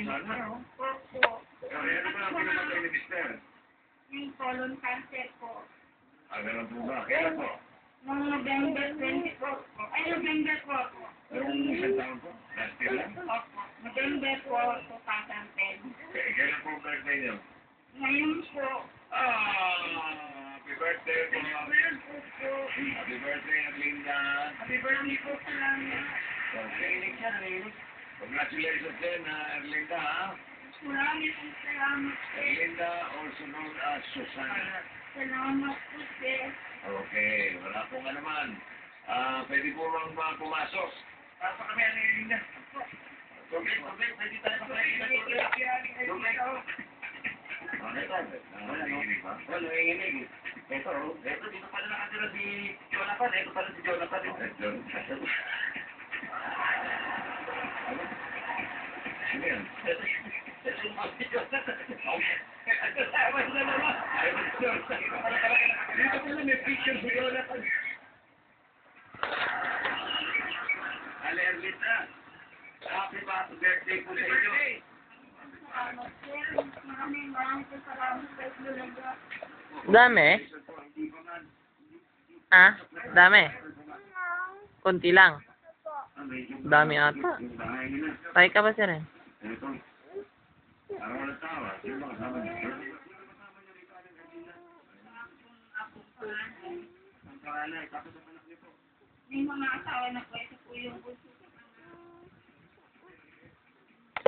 sana. Opo. Ano ba ang pinamatay ni Mister? Yung colon cancer po. Ganun po ba? Kailan po? Noong November 24 po. Ay, November po. Yung isang taon po? Last year lang? Opo. November po, 2010. Kailan po birthday niyo? Ngayon po, Happy birthday po. Happy birthday, Linda. happy birthday po sa lamin. Congratulations din, Erlinda, ha? Marami pong salamat po. Erlinda, also known as Susana. Salamat po, sir. Okay, wala pong anuman. Pwede po bang pumasok? Pasok kami, Erlinda. Tubig, pwede tayo makakita tubig. Tubig. Wala, nanginginig ba? Wala, nanginginig. Ito, dito pala nakatira si Jonathan. Ito pala si Jonathan. Jonathan. Ano yan? Ito yung mga si Jonathan. Kasama na naman. Dito pala may picture si Jonathan. Ale, Erlita. Happy birthday po sa inyo. Salamat, sir. Maraming po salamat sa talaga. Dami? Ah? Dami? Kunti lang. Dami ata. Tayo ka ba sir eh? May mga asawa na po. Ito po yung gusto